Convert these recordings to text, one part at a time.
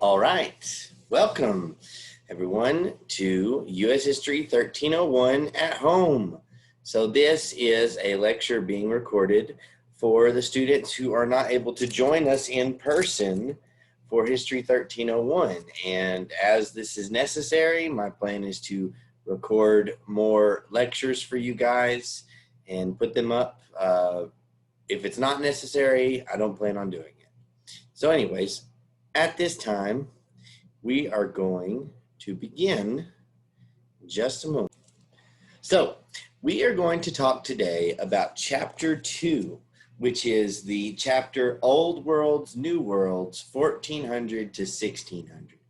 All right, welcome everyone to U.S. History 1301 at home. So this is a lecture being recorded for the students who are not able to join us in person for History 1301. And as this is necessary, my plan is to record more lectures for you guys and put them up. If it's not necessary, I don't plan on doing it. So anyways, at this time, we are going to begin in just a moment. So we are going to talk today about Chapter 2, which is the chapter Old Worlds, New Worlds, 1400 to 1600.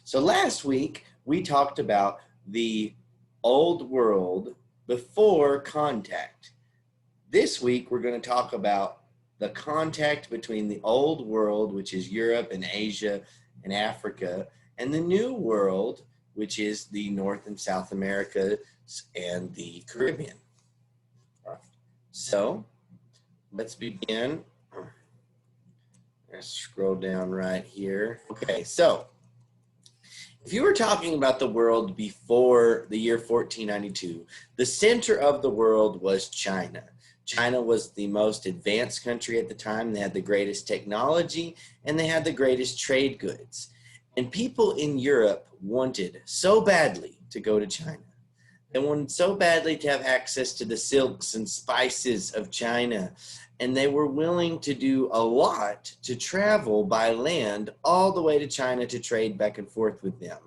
So last week, we talked about the Old World before contact. This week, we're going to talk about the contact between the Old World, which is Europe and Asia and Africa, and the New World, which is the North and South Americas and the Caribbean. All right. So let's begin. Let's scroll down right here. Okay, so if you were talking about the world before the year 1492, the center of the world was China. China was the most advanced country at the time. They had the greatest technology and they had the greatest trade goods. And people in Europe wanted so badly to go to China. They wanted so badly to have access to the silks and spices of China. And they were willing to do a lot to travel by land all the way to China to trade back and forth with them.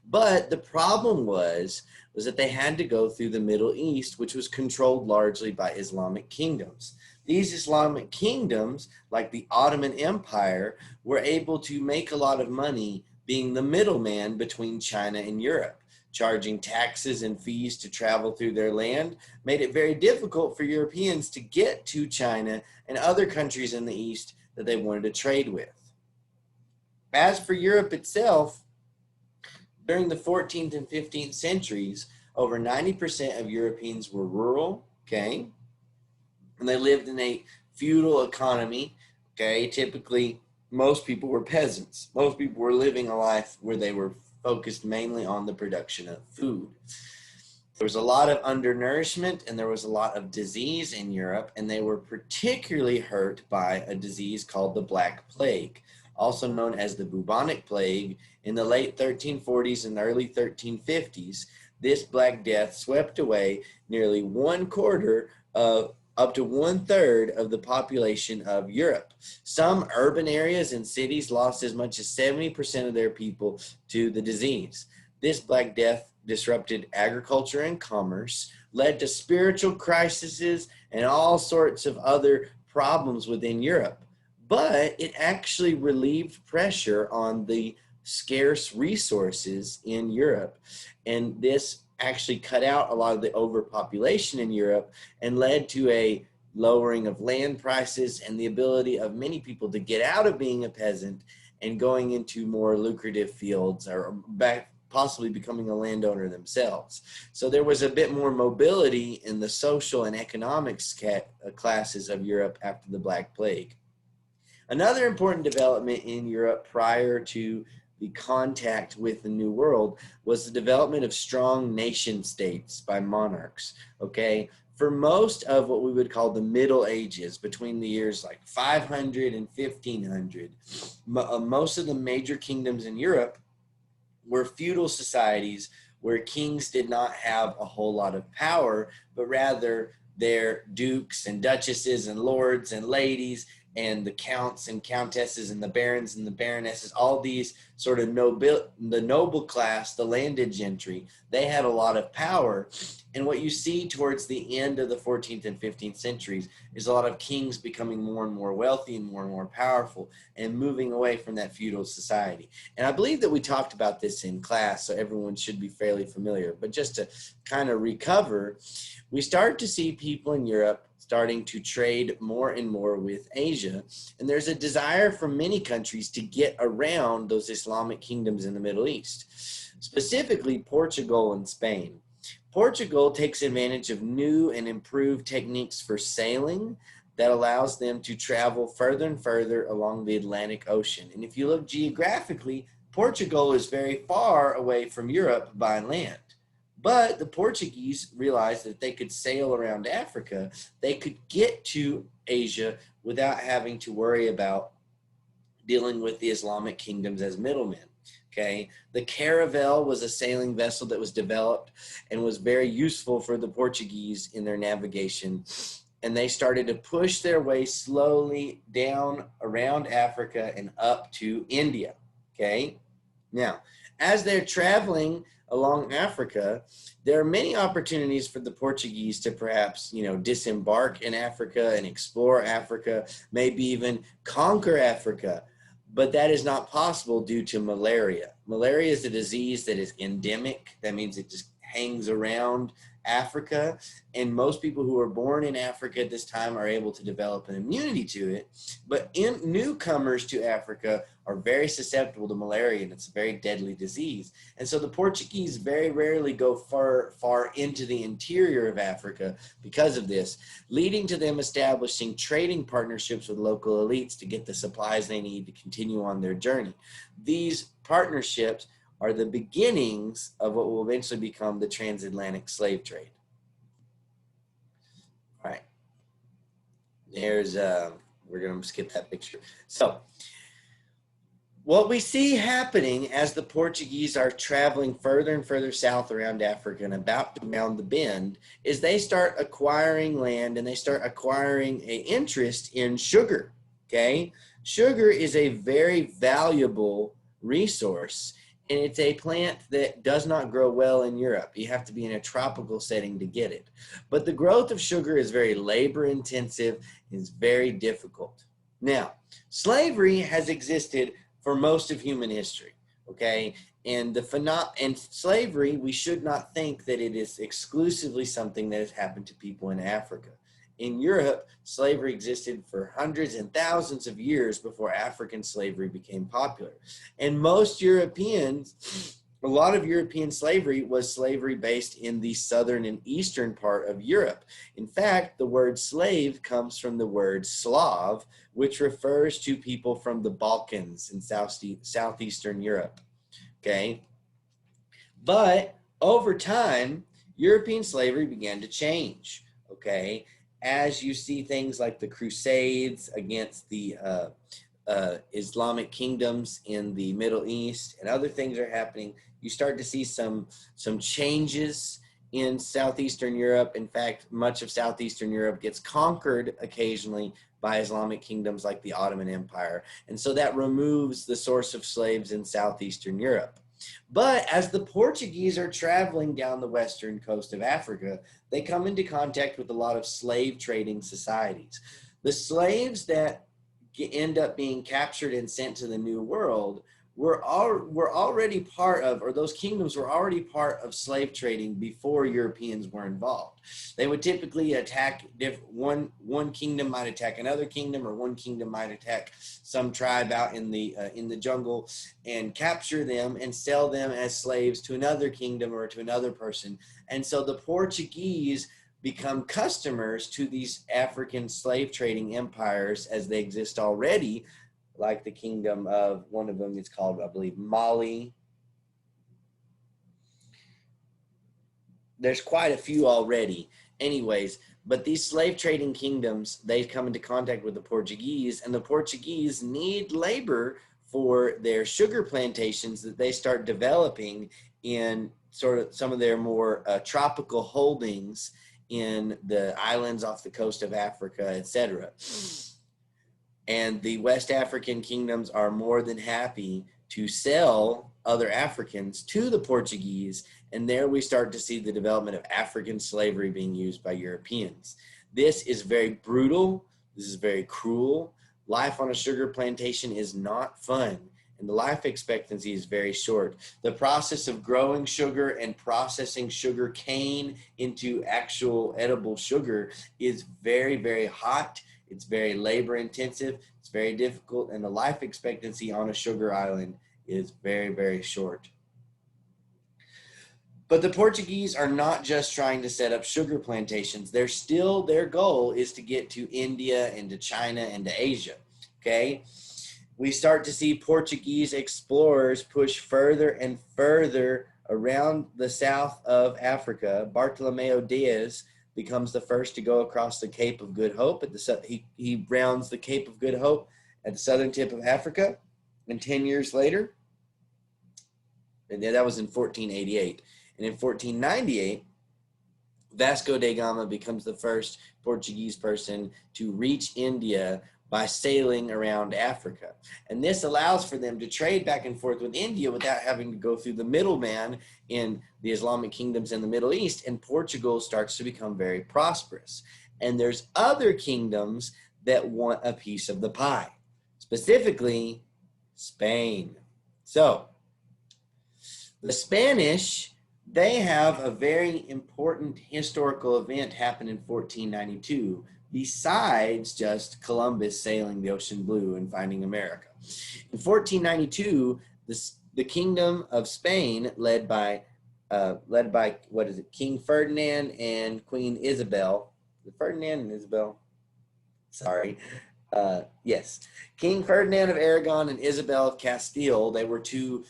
But the problem was that they had to go through the Middle East, which was controlled largely by Islamic kingdoms. These Islamic kingdoms, like the Ottoman Empire, were able to make a lot of money being the middleman between China and Europe. Charging taxes and fees to travel through their land made it very difficult for Europeans to get to China and other countries in the East that they wanted to trade with. As for Europe itself, during the 14th and 15th centuries, over 90% of Europeans were rural, okay? And they lived in a feudal economy, okay? Typically, most people were peasants. Most people were living a life where they were focused mainly on the production of food. There was a lot of undernourishment and there was a lot of disease in Europe, and they were particularly hurt by a disease called the Black Plague, also known as the bubonic plague. In the late 1340s and early 1350s, this Black Death swept away nearly up to 1/3 of the population of Europe. Some urban areas and cities lost as much as 70% of their people to the disease. This Black Death disrupted agriculture and commerce, led to spiritual crises and all sorts of other problems within Europe. But it actually relieved pressure on the scarce resources in Europe. And this actually cut out a lot of the overpopulation in Europe and led to a lowering of land prices and the ability of many people to get out of being a peasant and going into more lucrative fields or possibly becoming a landowner themselves. So there was a bit more mobility in the social and economics classes of Europe after the Black Plague. Another important development in Europe prior to the contact with the New World was the development of strong nation states by monarchs, okay? For most of what we would call the Middle Ages, between the years like 500 and 1500, most of the major kingdoms in Europe were feudal societies where kings did not have a whole lot of power, but rather their dukes and duchesses and lords and ladies and the counts and countesses and the barons and the baronesses, all these sort of the noble class, the landed gentry, they had a lot of power. And what you see towards the end of the 14th and 15th centuries is a lot of kings becoming more and more wealthy and more powerful and moving away from that feudal society. And I believe that we talked about this in class, so everyone should be fairly familiar. But just to kind of recover, we start to see people in Europe starting to trade more and more with Asia. And there's a desire from many countries to get around those Islamic kingdoms in the Middle East, specifically Portugal and Spain. Portugal takes advantage of new and improved techniques for sailing that allows them to travel further and further along the Atlantic Ocean. And if you look geographically, Portugal is very far away from Europe by land. But the Portuguese realized that they could sail around Africa. They could get to Asia without having to worry about dealing with the Islamic kingdoms as middlemen. Okay, the caravel was a sailing vessel that was developed and was very useful for the Portuguese in their navigation. And they started to push their way slowly down around Africa and up to India. Okay, now as they're traveling along Africa, there are many opportunities for the Portuguese to perhaps, disembark in Africa and explore Africa, maybe even conquer Africa. But that is not possible due to malaria. Malaria is a disease that is endemic. That means it just hangs around Africa. And most people who are born in Africa at this time are able to develop an immunity to it. But newcomers to Africa are very susceptible to malaria, and it's a very deadly disease. And so the Portuguese very rarely go far into the interior of Africa because of this, leading to them establishing trading partnerships with local elites to get the supplies they need to continue on their journey. These partnerships are the beginnings of what will eventually become the transatlantic slave trade. All right. There's, we're going to skip that picture. So, what we see happening as the Portuguese are traveling further and further south around Africa and about to round the bend is they start acquiring land and they start acquiring an interest in sugar. Okay. Sugar is a very valuable resource, and it's a plant that does not grow well in Europe. You have to be in a tropical setting to get it. But the growth of sugar is very labor intensive and is very difficult. Now, slavery has existed for most of human history, okay? And slavery, we should not think that it is exclusively something that has happened to people in Africa. In Europe, slavery existed for hundreds and thousands of years before African slavery became popular. And most Europeans, a lot of European slavery was slavery based in the southern and eastern part of Europe. In fact, the word slave comes from the word Slav, which refers to people from the Balkans in southeastern Europe. Okay? But over time, European slavery began to change. Okay? As you see things like the Crusades against the Islamic kingdoms in the Middle East and other things are happening, you start to see some changes in southeastern Europe. In fact, much of southeastern Europe gets conquered occasionally by Islamic kingdoms like the Ottoman Empire. And so that removes the source of slaves in southeastern Europe. But as the Portuguese are traveling down the western coast of Africa, they come into contact with a lot of slave trading societies. The slaves that end up being captured and sent to the New World were already part of, or those kingdoms were already part of slave trading before Europeans were involved. They would typically attack one kingdom might attack another kingdom, or one kingdom might attack some tribe out in the jungle and capture them and sell them as slaves to another kingdom or to another person. And so the Portuguese become customers to these African slave trading empires as they exist already, like the kingdom of, one of them is called, I believe, Mali. There's quite a few already. Anyways, but these slave trading kingdoms, they come into contact with the Portuguese, and the Portuguese need labor for their sugar plantations that they start developing in sort of some of their more tropical holdings in the islands off the coast of Africa, etc. And the West African kingdoms are more than happy to sell other Africans to the Portuguese. And there we start to see the development of African slavery being used by Europeans. This is very brutal. This is very cruel. Life on a sugar plantation is not fun, and the life expectancy is very short. The process of growing sugar and processing sugar cane into actual edible sugar is very, very hot. It's very labor intensive, it's very difficult, and the life expectancy on a sugar island is very, very short. But the Portuguese are not just trying to set up sugar plantations. Their goal is to get to India and to China and to Asia, okay? we start to see Portuguese explorers push further and further around the south of Africa. Bartolomeo Diaz becomes the first to go across the Cape of Good Hope. He rounds the Cape of Good Hope at the southern tip of Africa. And 10 years later, and that was in 1488. And in 1498, Vasco da Gama becomes the first Portuguese person to reach India by sailing around Africa. And this allows for them to trade back and forth with India without having to go through the middleman in the Islamic kingdoms in the Middle East. And Portugal starts to become very prosperous. And there's other kingdoms that want a piece of the pie, specifically Spain. So the Spanish, they have a very important historical event happen in 1492, besides just Columbus sailing the ocean blue and finding America. In 1492, the Kingdom of Spain, led by what is it, King Ferdinand and Queen Isabel. Ferdinand and Isabel. Sorry. Yes, King Ferdinand of Aragon and Isabel of Castile. They were two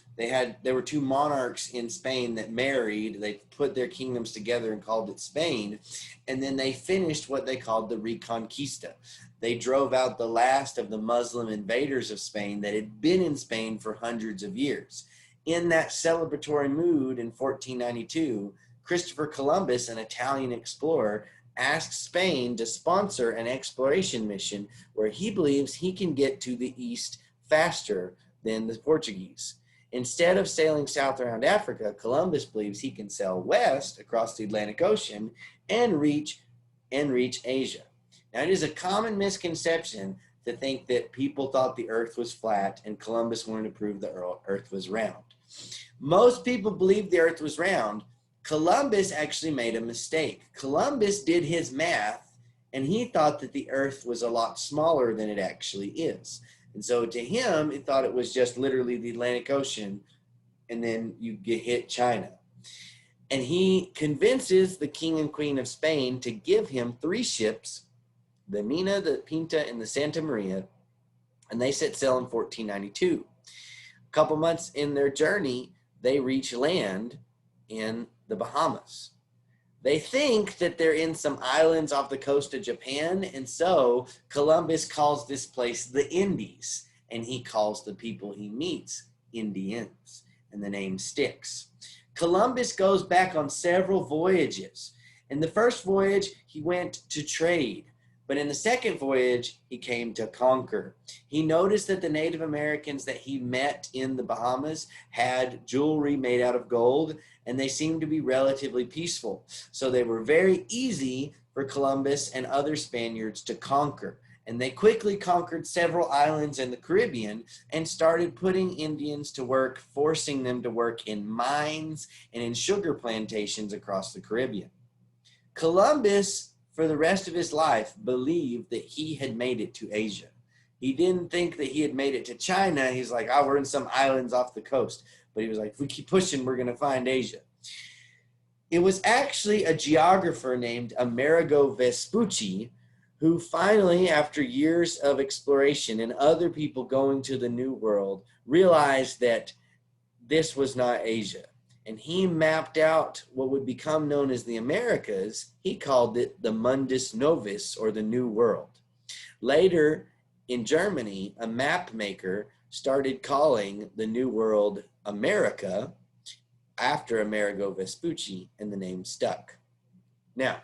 monarchs in Spain that married. They put their kingdoms together and called it Spain, and then they finished what they called the Reconquista. They drove out the last of the Muslim invaders of Spain that had been in Spain for hundreds of years. In that celebratory mood in 1492, Christopher Columbus, an Italian explorer, asked Spain to sponsor an exploration mission where he believes he can get to the east faster than the Portuguese. Instead of sailing south around Africa, Columbus believes he can sail west across the Atlantic Ocean and reach Asia. Now, it is a common misconception to think that people thought the earth was flat and Columbus wanted to prove the earth was round. Most people believed the earth was round. Columbus actually made a mistake. Columbus did his math, and he thought that the earth was a lot smaller than it actually is. And so to him, he thought it was just literally the Atlantic Ocean, and then you hit China. And he convinces the king and queen of Spain to give him 3 ships, the Nina, the Pinta, and the Santa Maria, and they set sail in 1492. A couple months in their journey, they reach land in the Bahamas. They think that they're in some islands off the coast of Japan, and so Columbus calls this place the Indies, and he calls the people he meets Indians, and the name sticks. Columbus goes back on several voyages. In the first voyage, he went to trade, but in the second voyage, he came to conquer. He noticed that the Native Americans that he met in the Bahamas had jewelry made out of gold, and they seemed to be relatively peaceful. So they were very easy for Columbus and other Spaniards to conquer. And they quickly conquered several islands in the Caribbean and started putting Indians to work, forcing them to work in mines and in sugar plantations across the Caribbean. Columbus, for the rest of his life, believed that he had made it to Asia. He didn't think that he had made it to China. He's like, oh, we're in some islands off the coast. But he was like, if we keep pushing, we're going to find Asia. It was actually a geographer named Amerigo Vespucci who finally, after years of exploration and other people going to the New World, realized that this was not Asia. And he mapped out what would become known as the Americas. He called it the Mundus Novus, or the New World. Later, in Germany, a map maker started calling the New World America after Amerigo Vespucci, and the name stuck. Now,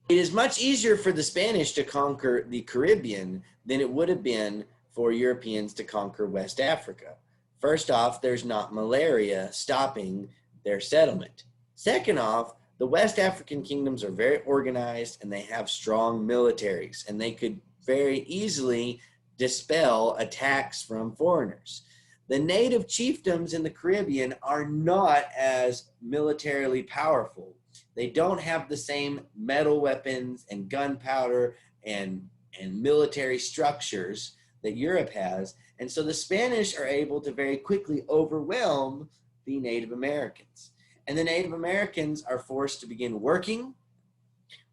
it is much easier for the Spanish to conquer the Caribbean than it would have been for Europeans to conquer West Africa. First off, there's not malaria stopping their settlement. Second off, the West African kingdoms are very organized and they have strong militaries, and they could very easily dispel attacks from foreigners. The native chiefdoms in the Caribbean are not as militarily powerful. They don't have the same metal weapons and gunpowder and military structures that Europe has. And so the Spanish are able to very quickly overwhelm the Native Americans. And the Native Americans are forced to begin working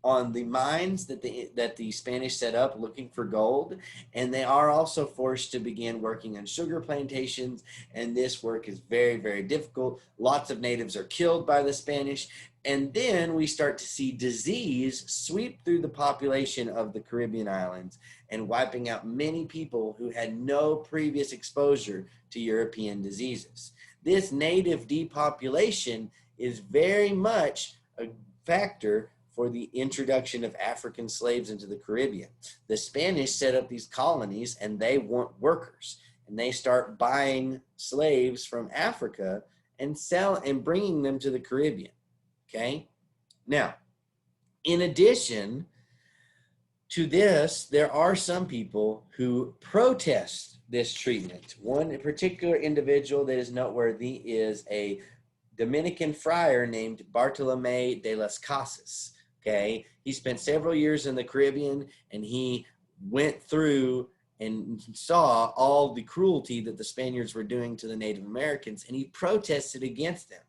on the mines that the Spanish set up looking for gold, and they are also forced to begin working on sugar plantations, and this work is very, very difficult. Lots of natives are killed by the Spanish, and then we start to see disease sweep through the population of the Caribbean islands and wiping out many people who had no previous exposure to European diseases. This native depopulation is very much a factor for the introduction of African slaves into the Caribbean. The Spanish set up these colonies and they want workers, and they start buying slaves from Africa and bringing them to the Caribbean. Okay. Now, in addition to this, there are some people who protest this treatment. One particular individual that is noteworthy is a Dominican friar named Bartolomé de las Casas. Okay, he spent several years in the Caribbean, and he went through and saw all the cruelty that the Spaniards were doing to the Native Americans, and he protested against them.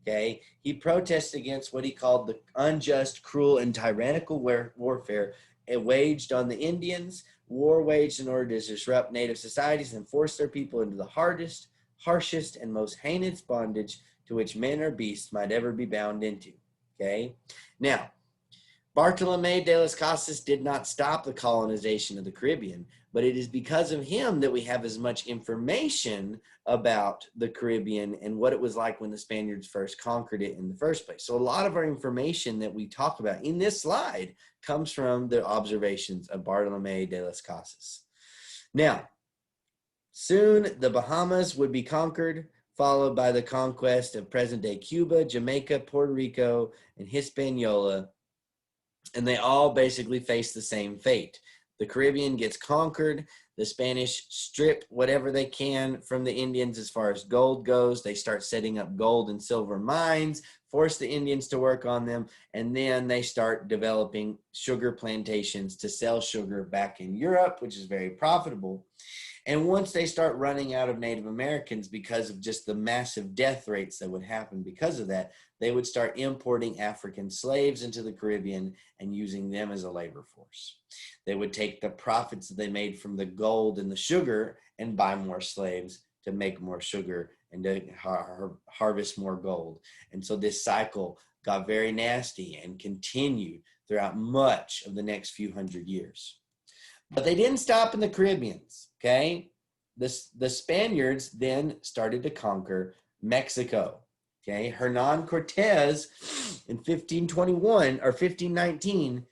Okay, he protested against what he called the unjust, cruel, and tyrannical warfare waged on the Indians, war waged in order to disrupt Native societies and force their people into the harshest, and most heinous bondage to which men or beasts might ever be bound into. Okay, now, Bartolomé de las Casas did not stop the colonization of the Caribbean, but it is because of him that we have as much information about the Caribbean and what it was like when the Spaniards first conquered it in the first place. So a lot of our information that we talk about in this slide comes from the observations of Bartolomé de las Casas. Now, soon the Bahamas would be conquered, followed by the conquest of present-day Cuba, Jamaica, Puerto Rico, and Hispaniola. And they all basically face the same fate. The Caribbean gets conquered. The Spanish strip whatever they can from the Indians as far as gold goes. They start setting up gold and silver mines, force the Indians to work on them, and then they start developing sugar plantations to sell sugar back in Europe, which is very profitable. And once they start running out of Native Americans because of just the massive death rates that would happen because of that, they would start importing African slaves into the Caribbean and using them as a labor force. They would take the profits that they made from the gold and the sugar and buy more slaves to make more sugar and to harvest more gold. And so this cycle got very nasty and continued throughout much of the next few hundred years. But they didn't stop in the Caribbeans, okay? The Spaniards then started to conquer Mexico, okay? Hernan Cortez in 1521 or 1519,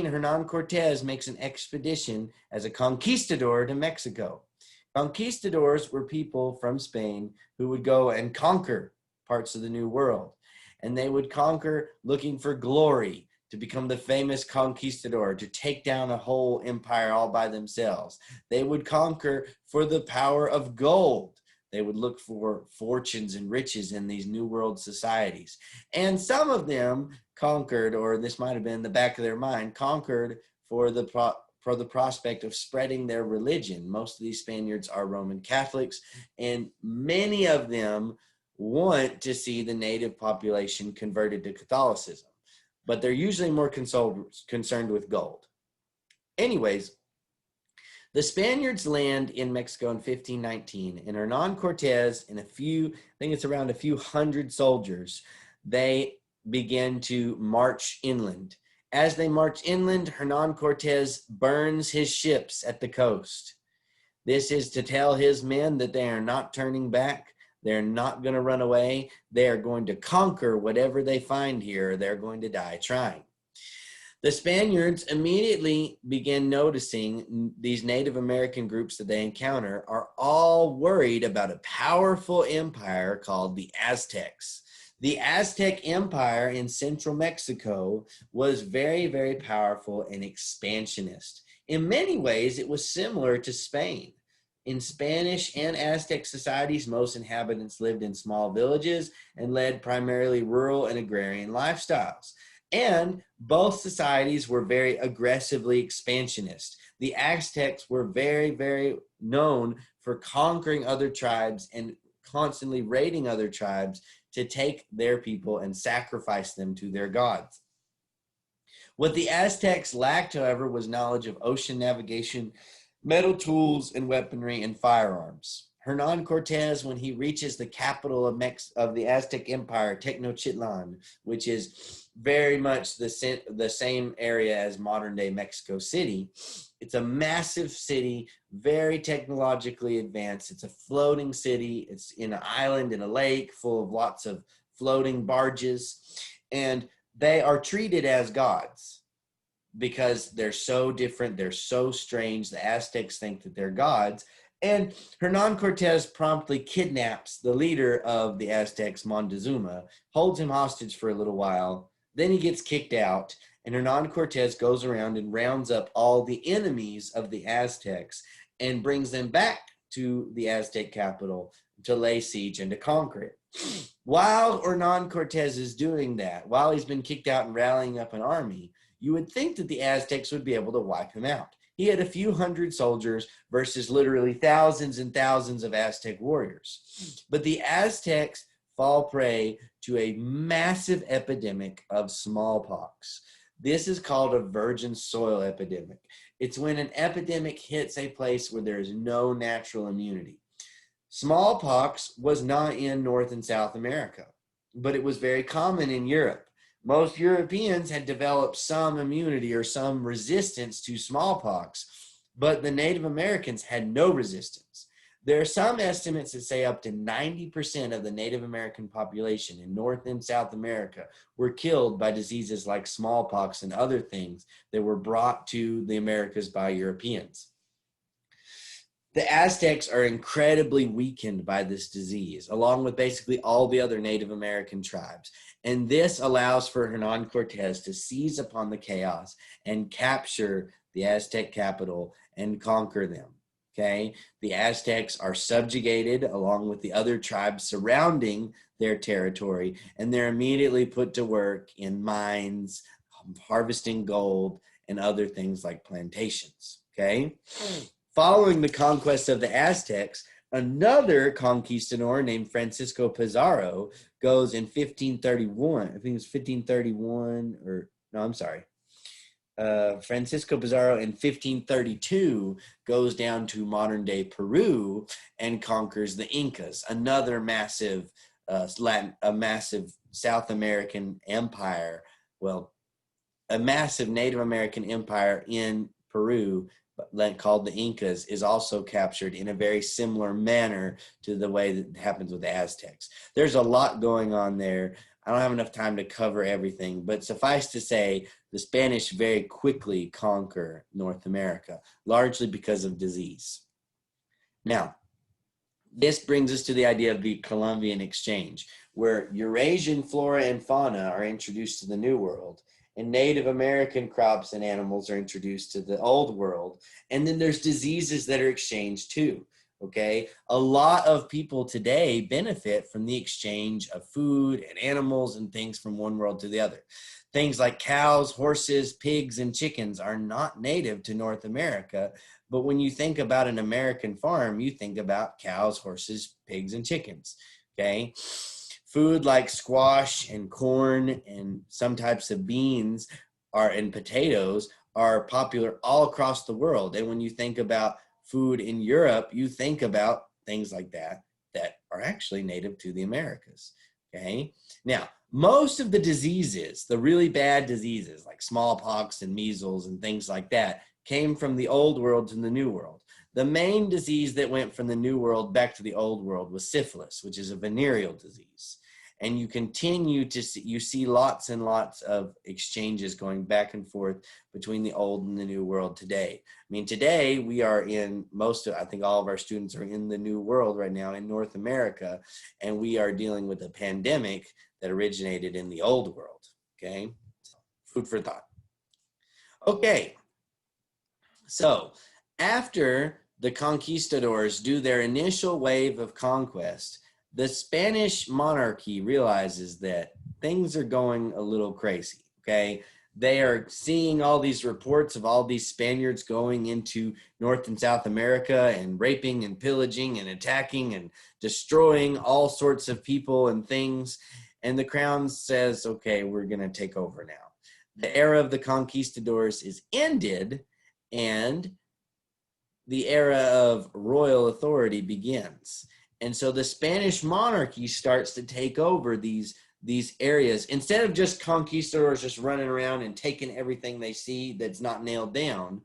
Hernan Cortez makes an expedition as a conquistador to Mexico. Conquistadors were people from Spain who would go and conquer parts of the New World. And they would conquer looking for glory, to become the famous conquistador, to take down a whole empire all by themselves. They would conquer for the power of gold. They would look for fortunes and riches in these New World societies. And some of them conquered, or this might have been in the back of their mind, conquered for the prospect of spreading their religion. Most of these Spaniards are Roman Catholics, and many of them want to see the native population converted to Catholicism, but they're usually more concerned with gold. Anyways, the Spaniards land in Mexico in 1519, and Hernan Cortez and around a few hundred soldiers, they begin to march inland. As they march inland, Hernan Cortez burns his ships at the coast. This is to tell his men that they are not turning back. They're not going to run away. They are going to conquer whatever they find here. They're going to die trying. The Spaniards immediately begin noticing these Native American groups that they encounter are all worried about a powerful empire called the Aztecs. The Aztec Empire in central Mexico was very, very powerful and expansionist. In many ways, it was similar to Spain. In Spanish and Aztec societies, most inhabitants lived in small villages and led primarily rural and agrarian lifestyles. And both societies were very aggressively expansionist. The Aztecs were very, very known for conquering other tribes and constantly raiding other tribes to take their people and sacrifice them to their gods. What the Aztecs lacked, however, was knowledge of ocean navigation, metal tools, and weaponry and firearms. Hernan Cortez, when he reaches the capital of the Aztec Empire, Tenochtitlan, which is very much the same area as modern-day Mexico City, it's a massive city, very technologically advanced. It's a floating city. It's in an island in a lake full of lots of floating barges, and they are treated as gods because they're so different, they're so strange. The Aztecs think that they're gods. And Hernan Cortez promptly kidnaps the leader of the Aztecs, Montezuma, holds him hostage for a little while. Then he gets kicked out, and Hernan Cortez goes around and rounds up all the enemies of the Aztecs and brings them back to the Aztec capital to lay siege and to conquer it. While Hernan Cortez is doing that, while he's been kicked out and rallying up an army, you would think that the Aztecs would be able to wipe him out. He had a few hundred soldiers versus literally thousands and thousands of Aztec warriors. But the Aztecs fall prey to a massive epidemic of smallpox. This is called a virgin soil epidemic. It's when an epidemic hits a place where there is no natural immunity. Smallpox was not in North and South America, but it was very common in Europe. Most Europeans had developed some immunity or some resistance to smallpox, but the Native Americans had no resistance. There are some estimates that say up to 90% of the Native American population in North and South America were killed by diseases like smallpox and other things that were brought to the Americas by Europeans. The Aztecs are incredibly weakened by this disease, along with basically all the other Native American tribes. And this allows for Hernan Cortez to seize upon the chaos and capture the Aztec capital and conquer them. Okay, the Aztecs are subjugated along with the other tribes surrounding their territory, and they're immediately put to work in mines, harvesting gold, and other things like plantations. Okay. Following the conquest of the Aztecs, another conquistador named Francisco Pizarro goes in 1531. I think it was 1531 or no, I'm sorry. Francisco Pizarro in 1532 goes down to modern day Peru and conquers the Incas, another massive massive South American empire. Well, a massive Native American empire in Peru called the Incas is also captured in a very similar manner to the way that happens with the Aztecs. There's a lot going on there. I don't have enough time to cover everything, but suffice to say, the Spanish very quickly conquer North America, largely because of disease. Now, this brings us to the idea of the Columbian Exchange, where Eurasian flora and fauna are introduced to the New World, and Native American crops and animals are introduced to the Old World. And then there's diseases that are exchanged too, okay? A lot of people today benefit from the exchange of food and animals and things from one world to the other. Things like cows, horses, pigs, and chickens are not native to North America, but when you think about an American farm, you think about cows, horses, pigs, and chickens, okay? Food like squash and corn and some types of beans and potatoes are popular all across the world. And when you think about food in Europe, you think about things like that are actually native to the Americas, okay? Now, most of the diseases, the really bad diseases like smallpox and measles and things like that, came from the Old World to the New World. The main disease that went from the New World back to the Old World was syphilis, which is a venereal disease. And you continue to see, you see lots and lots of exchanges going back and forth between the Old and the New World today. I mean, today we are in I think all of our students are in the New World right now in North America, and we are dealing with a pandemic that originated in the Old World, okay? Food for thought. Okay, so after the conquistadors do their initial wave of conquest, the Spanish monarchy realizes that things are going a little crazy, okay? They are seeing all these reports of all these Spaniards going into North and South America and raping and pillaging and attacking and destroying all sorts of people and things. And the crown says, okay, we're going to take over now. the era of the conquistadors is ended and the era of royal authority begins. And so the Spanish monarchy starts to take over these areas. Instead of just conquistadors just running around and taking everything they see that's not nailed down,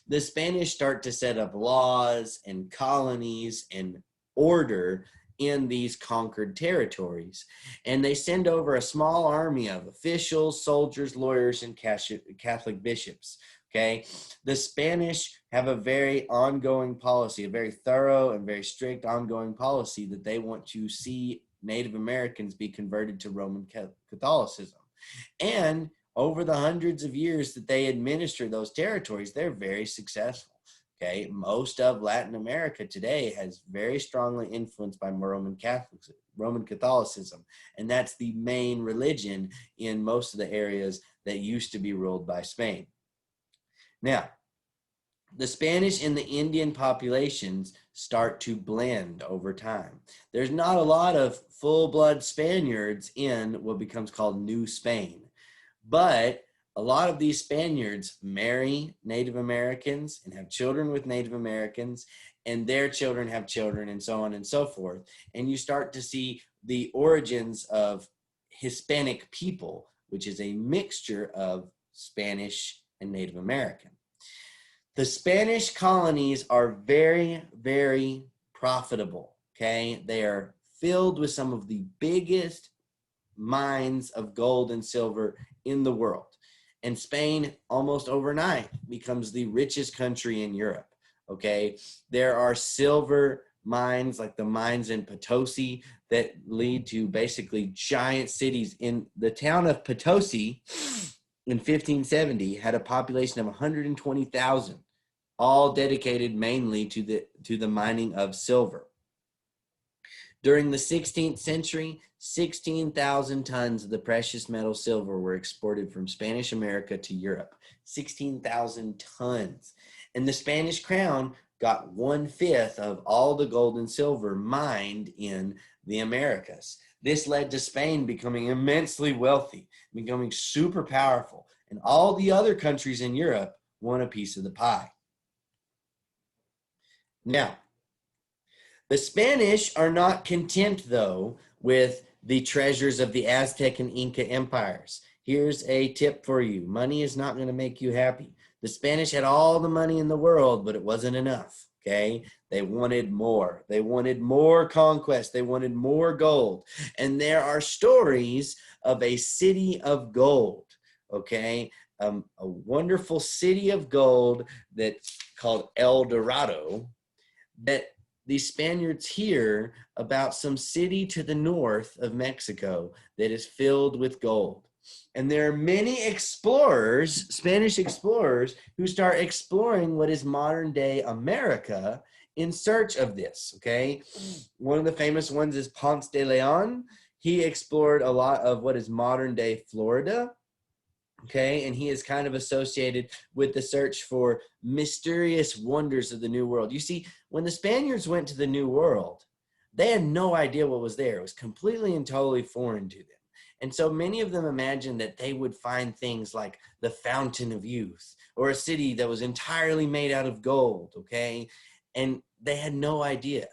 the Spanish start to set up laws and colonies and order in these conquered territories. And they send over a small army of officials, soldiers, lawyers, and Catholic bishops. Okay, the Spanish have a very ongoing policy, a very thorough and very strict ongoing policy that they want to see Native Americans be converted to Roman Catholicism. And over the hundreds of years that they administer those territories, they're very successful. Okay, most of Latin America today has very strongly influenced by Roman Catholicism, and that's the main religion in most of the areas that used to be ruled by Spain. Now, the Spanish and the Indian populations start to blend over time. There's not a lot of full-blood Spaniards in what becomes called New Spain, but a lot of these Spaniards marry Native Americans and have children with Native Americans, and their children have children, and so on and so forth. And you start to see the origins of Hispanic people, which is a mixture of Spanish and Native American. The Spanish colonies are very, very profitable, okay? They are filled with some of the biggest mines of gold and silver in the world. And Spain, almost overnight, becomes the richest country in Europe, okay? There are silver mines, like the mines in Potosi, that lead to basically giant cities. In the town of Potosi, in 1570, had a population of 120,000, all dedicated mainly to the mining of silver. During the 16th century, 16,000 tons of the precious metal silver were exported from Spanish America to Europe. 16,000 tons. And the Spanish crown got 1/5 of all the gold and silver mined in the Americas. This led to Spain becoming immensely wealthy, becoming super powerful, and all the other countries in Europe want a piece of the pie. Now, the Spanish are not content, though, with the treasures of the Aztec and Inca empires. Here's a tip for you. Money is not going to make you happy. The Spanish had all the money in the world, but it wasn't enough. Okay, they wanted more. They wanted more conquest. They wanted more gold. And there are stories of a city of gold, okay, a wonderful city of gold that's called El Dorado, that the Spaniards hear about some city to the north of Mexico that is filled with gold. And there are many explorers, Spanish explorers, who start exploring what is modern day America in search of this, okay? One of the famous ones is Ponce de León. He explored a lot of what is modern day Florida, okay? And he is kind of associated with the search for mysterious wonders of the New World. You see, when the Spaniards went to the New World, they had no idea what was there. It was completely and totally foreign to them. And so many of them imagined that they would find things like the Fountain of Youth or a city that was entirely made out of gold, okay? And they had no idea.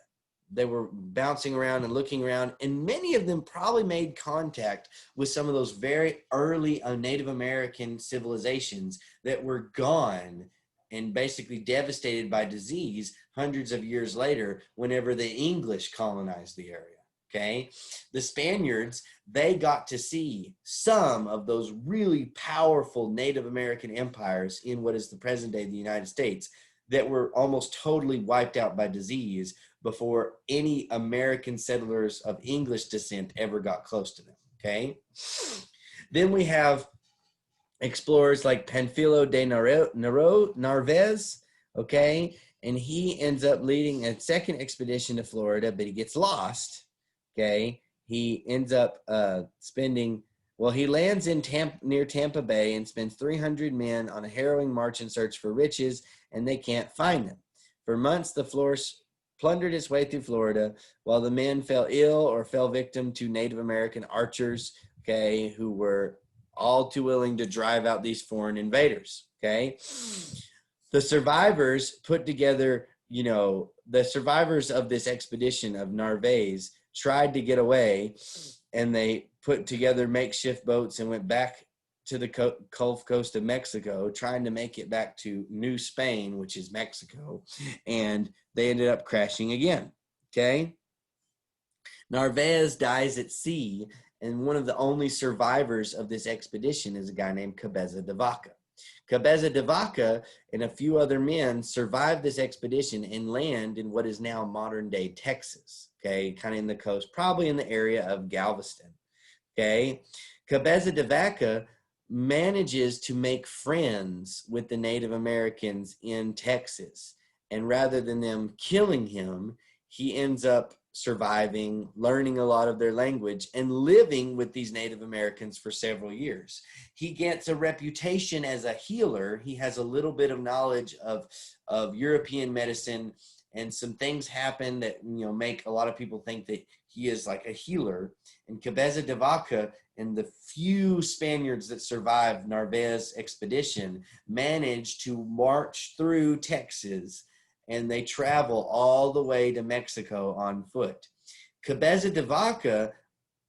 They were bouncing around and looking around, and many of them probably made contact with some of those very early Native American civilizations that were gone and basically devastated by disease hundreds of years later whenever the English colonized the area. Okay, the Spaniards, they got to see some of those really powerful Native American empires in what is the present day the United States that were almost totally wiped out by disease before any American settlers of English descent ever got close to them. Okay, then we have explorers like Panfilo de Narváez. Okay, and he ends up leading a second expedition to Florida, but he gets lost. Okay, he ends up he lands in near Tampa Bay and spends 300 men on a harrowing march in search for riches, and they can't find them. For months, the force plundered its way through Florida, while the men fell ill or fell victim to Native American archers, okay, who were all too willing to drive out these foreign invaders, okay? The survivors put together, the survivors of this expedition of Narváez tried to get away, and they put together makeshift boats and went back to the Gulf Coast of Mexico, trying to make it back to New Spain, which is Mexico, and they ended up crashing again, okay? Narváez dies at sea, and one of the only survivors of this expedition is a guy named Cabeza de Vaca. Cabeza de Vaca and a few other men survived this expedition and land in what is now modern-day Texas, okay, kind of in the coast, probably in the area of Galveston, okay? Cabeza de Vaca manages to make friends with the Native Americans in Texas, and rather than them killing him, he ends up surviving, learning a lot of their language, and living with these Native Americans for several years. He gets a reputation as a healer. He has a little bit of knowledge of European medicine, and some things happen that make a lot of people think that he is like a healer. And Cabeza de Vaca and the few Spaniards that survived Narváez expedition managed to march through Texas, and they travel all the way to Mexico on foot. Cabeza de Vaca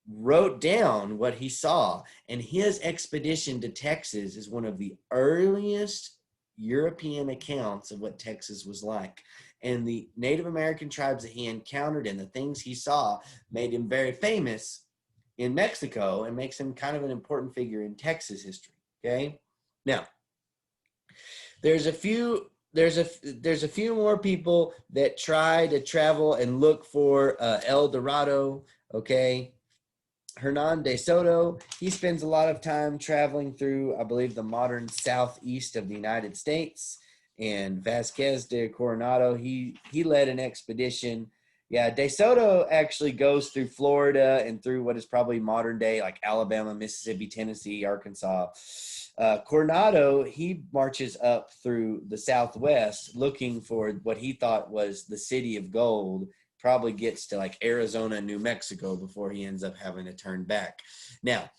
wrote down what he saw, and his expedition to Texas is one of the earliest European accounts of what Texas was like. And the Native American tribes that he encountered and the things he saw made him very famous in Mexico and makes him kind of an important figure in Texas history, okay? Now, there's a few more people that try to travel and look for El Dorado, okay? Hernan de Soto, he spends a lot of time traveling through, I believe, the modern southeast of the United States. And Vasquez de Coronado, he led an expedition. Yeah, De Soto actually goes through Florida and through what is probably modern day, like Alabama, Mississippi, Tennessee, Arkansas. Coronado, he marches up through the Southwest looking for what he thought was the city of gold, probably gets to like Arizona, New Mexico before he ends up having to turn back. Now,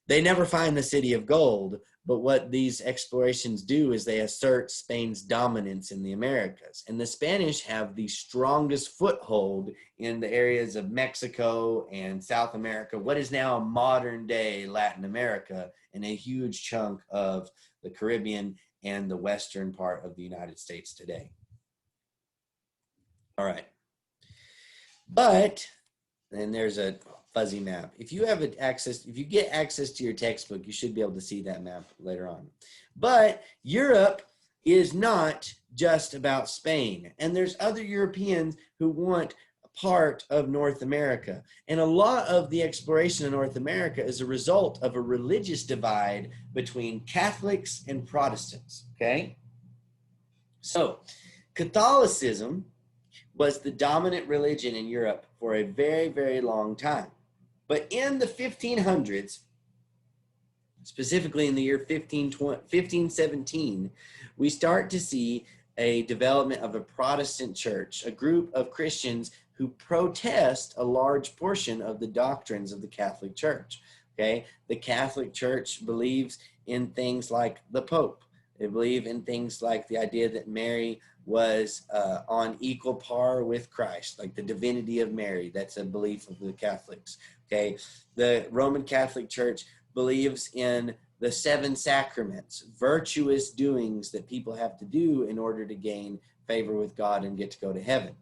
they never find the city of gold, but what these explorations do is they assert Spain's dominance in the Americas. And the Spanish have the strongest foothold in the areas of Mexico and South America, what is now modern day Latin America, and a huge chunk of the Caribbean and the western part of the United States today. All right. But then there's a fuzzy map. If you get access to your textbook, you should be able to see that map later on. But Europe is not just about Spain, and there's other Europeans who want a part of North America. And a lot of the exploration of North America is a result of a religious divide between Catholics and Protestants, okay? So Catholicism was the dominant religion in Europe for a very, very long time. But in the 1500s, specifically in the year 1517, we start to see a development of a Protestant church, a group of Christians who protest a large portion of the doctrines of the Catholic Church. Okay, the Catholic Church believes in things like the Pope. They believe in things like the idea that Mary was on equal par with Christ, like the divinity of Mary. That's a belief of the Catholics. Okay, the Roman Catholic Church believes in the 7 sacraments, virtuous doings that people have to do in order to gain favor with God and get to go to heaven.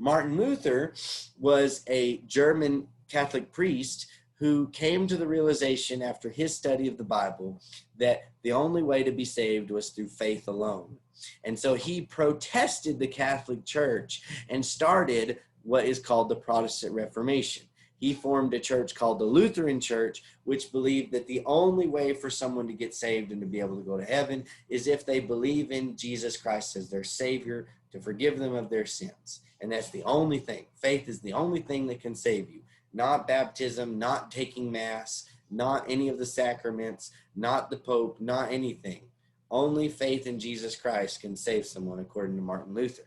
Martin Luther was a German Catholic priest who came to the realization after his study of the Bible that the only way to be saved was through faith alone. And so he protested the Catholic Church and started what is called the Protestant Reformation. He formed a church called the Lutheran Church, which believed that the only way for someone to get saved and to be able to go to heaven is if they believe in Jesus Christ as their Savior to forgive them of their sins. And that's the only thing. Faith is the only thing that can save you. Not baptism, not taking Mass, not any of the sacraments, not the Pope, not anything. Only faith in Jesus Christ can save someone, according to Martin Luther.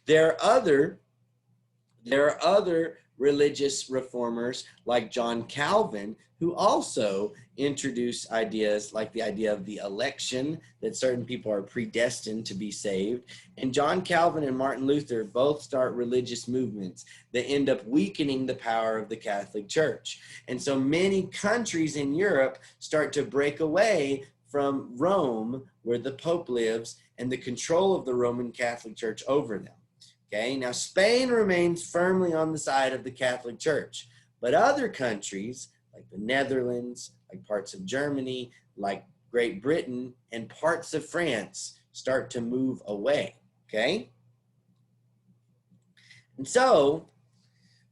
There are other religious reformers like John Calvin, who also introduced ideas like the idea of the election, that certain people are predestined to be saved. And John Calvin and Martin Luther both start religious movements that end up weakening the power of the Catholic Church. And so many countries in Europe start to break away from Rome, where the Pope lives, and the control of the Roman Catholic Church over them. Okay, now Spain remains firmly on the side of the Catholic Church, but other countries like the Netherlands, like parts of Germany, like Great Britain, and parts of France start to move away. Okay, and so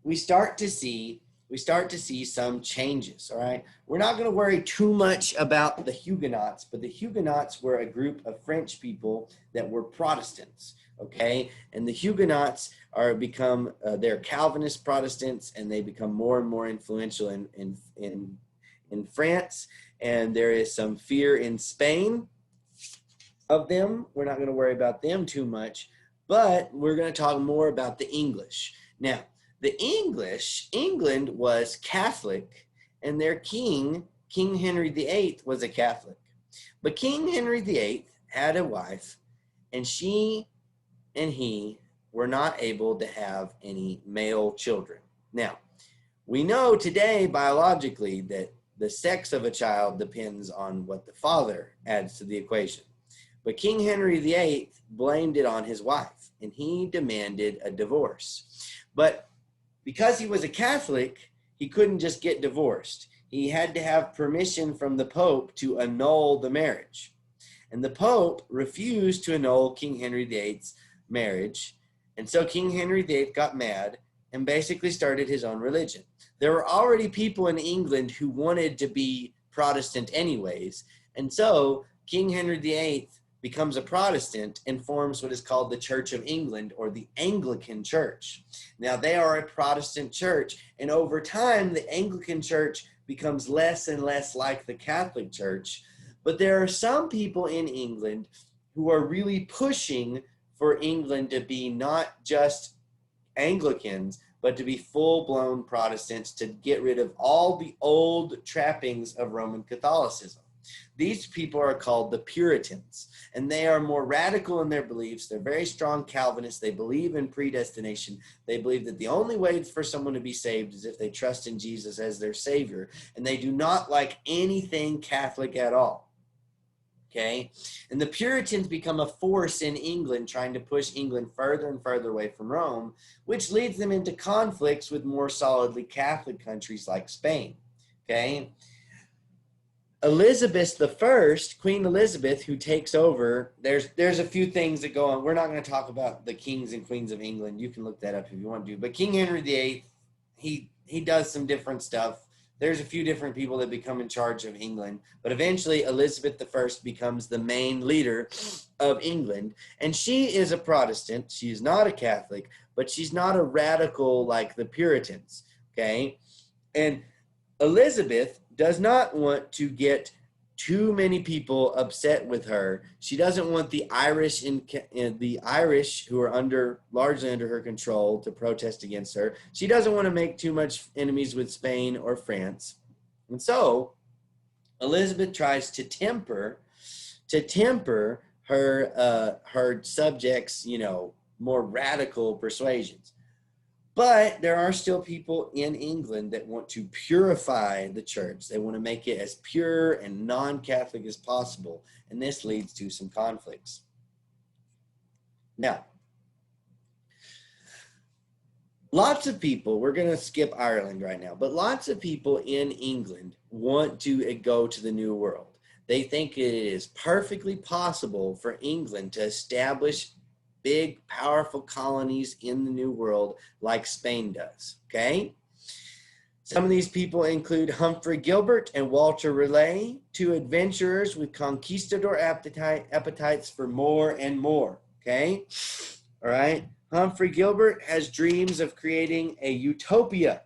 we start to see some changes. All right, we're not going to worry too much about the Huguenots, but the Huguenots were a group of French people that were Protestants. Okay, and the Huguenots they're Calvinist Protestants, and they become more and more influential in France, and there is some fear in Spain of them. We're not going to worry about them too much, but we're going to talk more about the English. Now, England was Catholic, and their King Henry VIII, was a Catholic. But King Henry VIII had a wife, and she and he were not able to have any male children. Now, we know today biologically that the sex of a child depends on what the father adds to the equation. But King Henry VIII blamed it on his wife, and he demanded a divorce. But because he was a Catholic, he couldn't just get divorced. He had to have permission from the Pope to annul the marriage. And the Pope refused to annul King Henry VIII's marriage. And so King Henry VIII got mad and basically started his own religion. There were already people in England who wanted to be Protestant anyways. And so King Henry VIII becomes a Protestant and forms what is called the Church of England, or the Anglican Church. Now, they are a Protestant church, and over time, the Anglican Church becomes less and less like the Catholic Church. But there are some people in England who are really pushing for England to be not just Anglicans, but to be full-blown Protestants, to get rid of all the old trappings of Roman Catholicism. These people are called the Puritans, and they are more radical in their beliefs. They're very strong Calvinists. They believe in predestination. They believe that the only way for someone to be saved is if they trust in Jesus as their Savior, and they do not like anything Catholic at all. Okay, and the Puritans become a force in England, trying to push England further and further away from Rome, which leads them into conflicts with more solidly Catholic countries like Spain. Okay, Elizabeth I, Queen Elizabeth, who takes over, there's a few things that go on. We're not going to talk about the kings and queens of England. You can look that up if you want to. But King Henry VIII, he does some different stuff. There's a few different people that become in charge of England. But eventually, Elizabeth I becomes the main leader of England. And she is a Protestant. She is not a Catholic, but she's not a radical like the Puritans. Okay? And Elizabeth does not want to get too many people upset with her. She doesn't want the Irish who are largely under her control to protest against her. She doesn't want to make too much enemies with Spain or France. And so Elizabeth tries to temper her subjects, more radical persuasions. But there are still people in England that want to purify the church. They want to make it as pure and non-Catholic as possible. And this leads to some conflicts. Now, lots of people, we're going to skip Ireland right now, but lots of people in England want to go to the New World. They think it is perfectly possible for England to establish big, powerful colonies in the New World like Spain does, okay? Some of these people include Humphrey Gilbert and Walter Raleigh, two adventurers with conquistador appetites for more and more, okay? All right? Humphrey Gilbert has dreams of creating a utopia.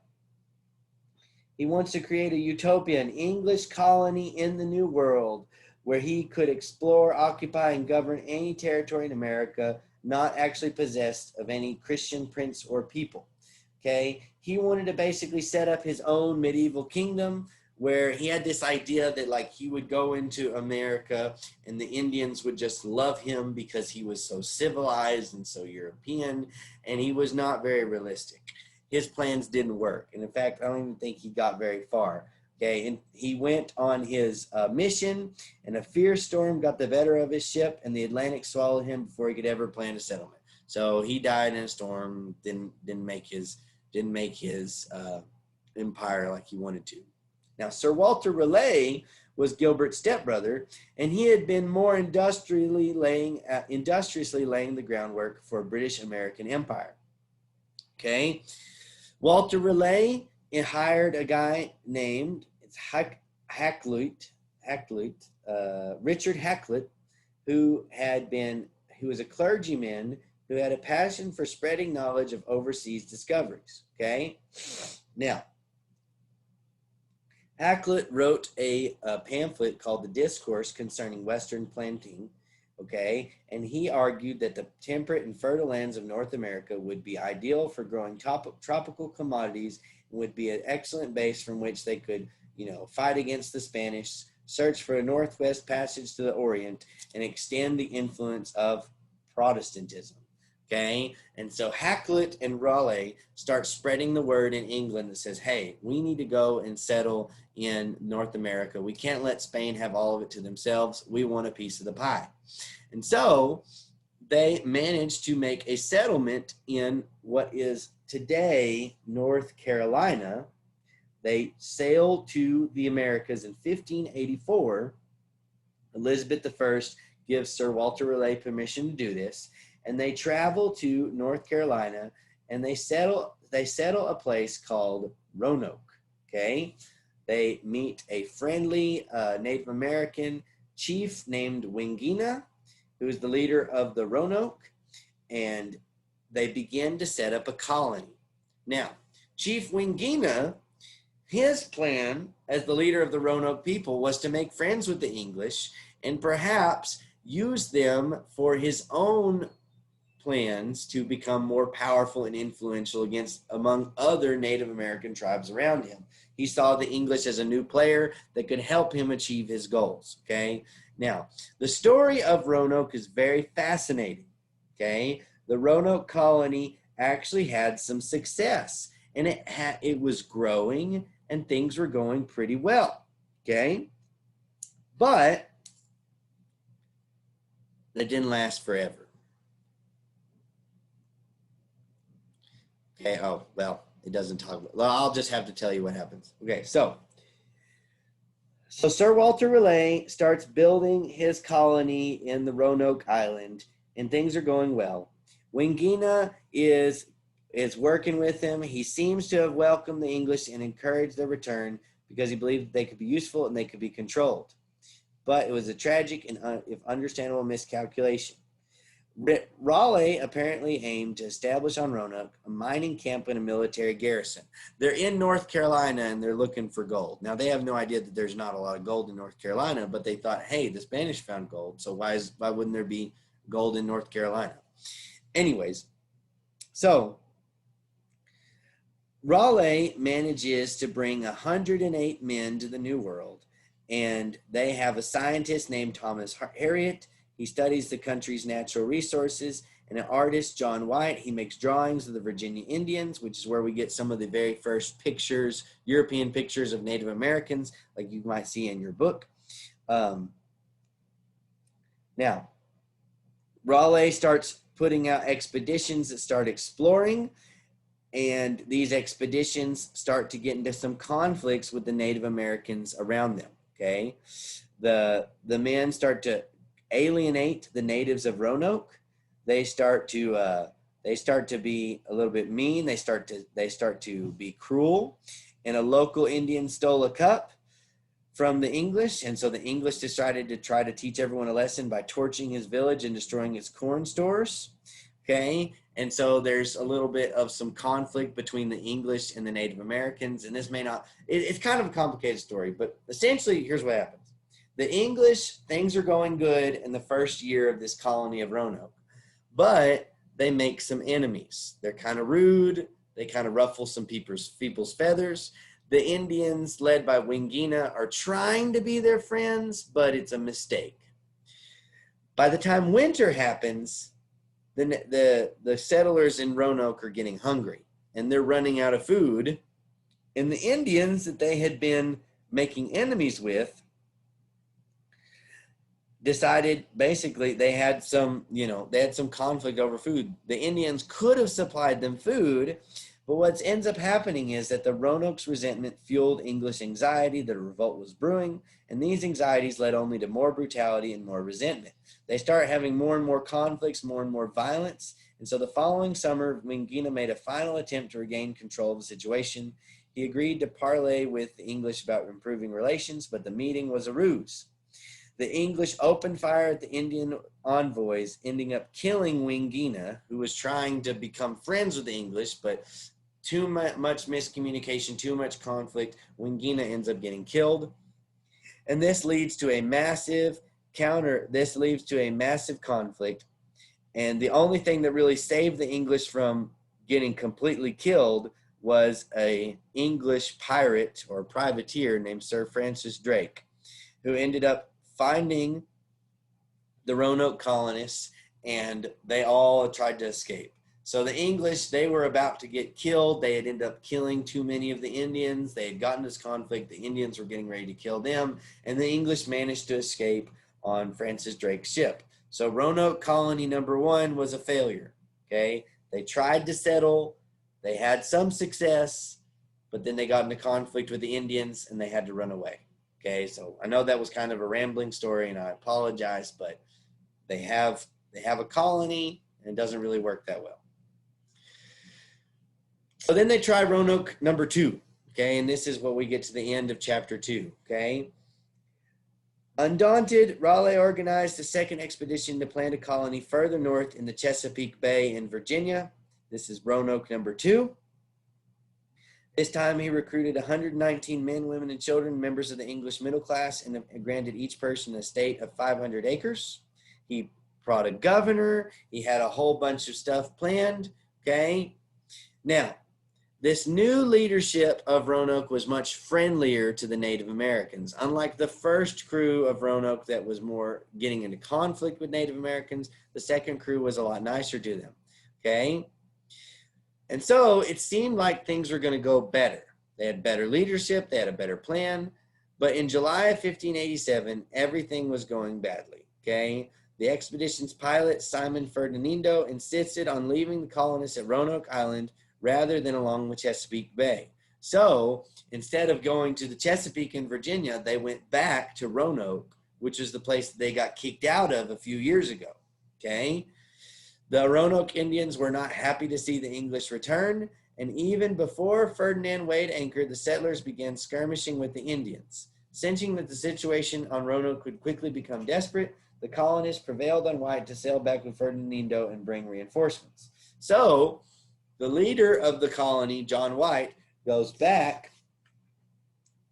He wants to create a utopia, an English colony in the New World where he could explore, occupy, and govern any territory in America not actually possessed of any Christian prince or people. okay? He wanted to basically set up his own medieval kingdom where he had this idea that like he would go into America and the Indians would just love him because he was so civilized and so European, and he was not very realistic. His plans didn't work. And in fact, I don't even think he got very far. Okay, and he went on his mission, and a fierce storm got the better of his ship, and the Atlantic swallowed him before he could ever plan a settlement. So he died in a storm. Didn't make his empire like he wanted to. Now, Sir Walter Raleigh was Gilbert's stepbrother, and he had been more industriously laying the groundwork for a British-American empire. Okay, Walter Raleigh hired a guy named Richard Hakluyt, who was a clergyman who had a passion for spreading knowledge of overseas discoveries. Okay, now Hakluyt wrote a pamphlet called The Discourse Concerning Western Planting. Okay, and he argued that the temperate and fertile lands of North America would be ideal for growing tropical commodities and would be an excellent base from which they could, fight against the Spanish, search for a northwest passage to the Orient, and extend the influence of Protestantism. Okay, and so Hakluyt and Raleigh start spreading the word in England that says, hey, we need to go and settle in North America. We can't let Spain have all of it to themselves. We want a piece of the pie. And so they managed to make a settlement in what is today North Carolina. They sailed to the Americas in 1584. Elizabeth I gives Sir Walter Raleigh permission to do this. And they travel to North Carolina, and they settle a place called Roanoke. Okay, they meet a friendly Native American chief named Wingina, who is the leader of the Roanoke, and they begin to set up a colony. Now, Chief Wingina, his plan as the leader of the Roanoke people was to make friends with the English and perhaps use them for his own plans to become more powerful and influential among other Native American tribes around him. He saw the English as a new player that could help him achieve his goals. Okay, now the story of Roanoke is very fascinating. Okay, the Roanoke colony actually had some success, and it was growing and things were going pretty well. Okay, but that didn't last forever. Okay, oh, well, it doesn't talk about, well, I'll just have to tell you what happens. Okay, so Sir Walter Raleigh starts building his colony in the Roanoke Island, and things are going well. Wingina is working with him. He seems to have welcomed the English and encouraged their return because he believed they could be useful and they could be controlled. But it was a tragic and if understandable miscalculation. Raleigh apparently aimed to establish on Roanoke a mining camp and a military garrison. They're in North Carolina and they're looking for gold. Now, they have no idea that there's not a lot of gold in North Carolina, but they thought, hey, the Spanish found gold, so why wouldn't there be gold in North Carolina? Anyways, so Raleigh manages to bring 108 men to the New World, and they have a scientist named Thomas Harriot. He studies the country's natural resources, and an artist, John White. He makes drawings of the Virginia Indians, which is where we get some of the very first pictures, European pictures of Native Americans, like you might see in your book. Now, Raleigh starts putting out expeditions that start exploring, and these expeditions start to get into some conflicts with the Native Americans around them. Okay, the men start to alienate the natives of Roanoke. They start to be a little bit mean. They start to be cruel. And a local Indian stole a cup from the English, and so the English decided to try to teach everyone a lesson by torching his village and destroying his corn stores. Okay, and so there's a little bit of some conflict between the English and the Native Americans, and this may not. It's kind of a complicated story, but essentially, here's what happens. The English, things are going good in the first year of this colony of Roanoke, but they make some enemies. They're kind of rude. They kind of ruffle some people's feathers. The Indians, led by Wingina, are trying to be their friends, but it's a mistake. By the time winter happens, the settlers in Roanoke are getting hungry, and they're running out of food. And the Indians that they had been making enemies with decided, basically, they had some conflict over food. The Indians could have supplied them food, but what ends up happening is that the Roanoke's resentment fueled English anxiety that a revolt was brewing, and these anxieties led only to more brutality and more resentment. They start having more and more conflicts, more and more violence, and so the following summer, Wingina made a final attempt to regain control of the situation. He agreed to parley with the English about improving relations, but the meeting was a ruse. The English opened fire at the Indian envoys, ending up killing Wingina, who was trying to become friends with the English, but too much miscommunication, too much conflict. Wingina ends up getting killed. And this leads to a massive conflict. And the only thing that really saved the English from getting completely killed was an English pirate or privateer named Sir Francis Drake, who ended up finding the Roanoke colonists, and they all tried to escape. So the English, they were about to get killed. They had ended up killing too many of the Indians. They had gotten this conflict. The Indians were getting ready to kill them, and the English managed to escape on Francis Drake's ship. So Roanoke colony number 1 was a failure, okay? They tried to settle. They had some success, but then they got into conflict with the Indians, and they had to run away. Okay, so I know that was kind of a rambling story, and I apologize, but they have a colony, and it doesn't really work that well. So then they try Roanoke number 2, okay, and this is what we get to the end of chapter 2, okay. Undaunted, Raleigh organized a second expedition to plant a colony further north in the Chesapeake Bay in Virginia. This is Roanoke number 2. This time he recruited 119 men, women, and children, members of the English middle class, and granted each person an estate of 500 acres. He brought a governor. He had a whole bunch of stuff planned, okay? Now, this new leadership of Roanoke was much friendlier to the Native Americans. Unlike the first crew of Roanoke that was more getting into conflict with Native Americans, the second crew was a lot nicer to them, okay? And so it seemed like things were going to go better. They had better leadership, they had a better plan, but in July of 1587, everything was going badly, okay? The expedition's pilot, Simon Ferdinando, insisted on leaving the colonists at Roanoke Island rather than along the Chesapeake Bay. So instead of going to the Chesapeake in Virginia, they went back to Roanoke, which is the place that they got kicked out of a few years ago, okay? The Roanoke Indians were not happy to see the English return, and even before Ferdinand weighed anchor, the settlers began skirmishing with the Indians. Sensing that the situation on Roanoke would quickly become desperate, the colonists prevailed on White to sail back with Ferdinando and bring reinforcements. So the leader of the colony, John White, goes back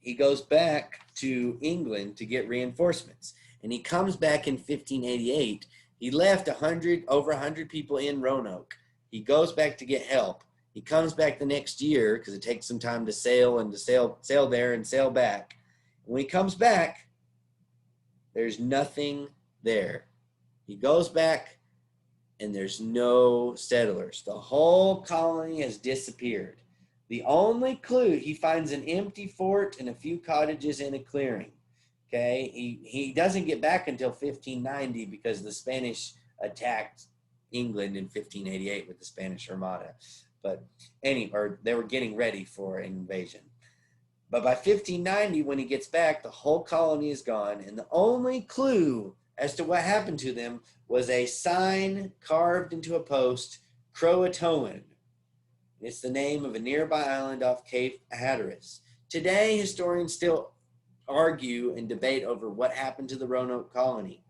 to England to get reinforcements, and he comes back in 1588. He left over 100 people in Roanoke. He goes back to get help. He comes back the next year because it takes some time to sail and to sail there and sail back. When he comes back, there's nothing there. He goes back and there's no settlers. The whole colony has disappeared. The only clue, he finds an empty fort and a few cottages in a clearing. Okay, he doesn't get back until 1590 because the Spanish attacked England in 1588 with the Spanish Armada. But they were getting ready for an invasion. But by 1590, when he gets back, the whole colony is gone, and the only clue as to what happened to them was a sign carved into a post, CROATOAN. It's the name of a nearby island off Cape Hatteras. Today, historians still argue and debate over what happened to the Roanoke colony.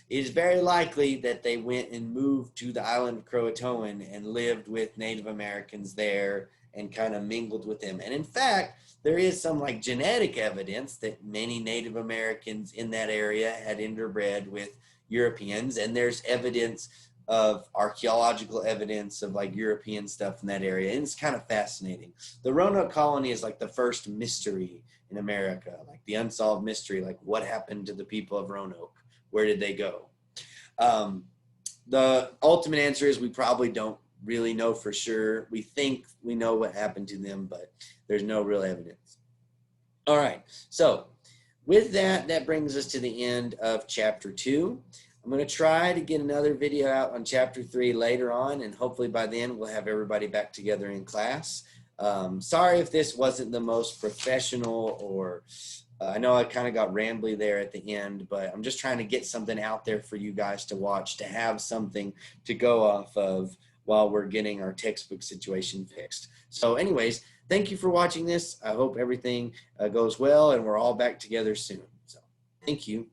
It is very likely that they went and moved to the island of CROATOAN and lived with Native Americans there and kind of mingled with them. And in fact, there is some genetic evidence that many Native Americans in that area had interbred with Europeans, and there's evidence of archaeological evidence of like European stuff in that area. And it's kind of fascinating. The Roanoke colony is like the first mystery in America, like the unsolved mystery, like what happened to the people of Roanoke? Where did they go? The ultimate answer is we probably don't really know for sure. We think we know what happened to them, but there's no real evidence. All right, so with that, that brings us to the end of chapter 2. I'm going to try to get another video out on chapter 3 later on, and hopefully by then we'll have everybody back together in class. Sorry if this wasn't the most professional, or I know I kind of got rambly there at the end, but I'm just trying to get something out there for you guys to watch, to have something to go off of while we're getting our textbook situation fixed. So anyways, thank you for watching this. I hope everything goes well and we're all back together soon. So thank you.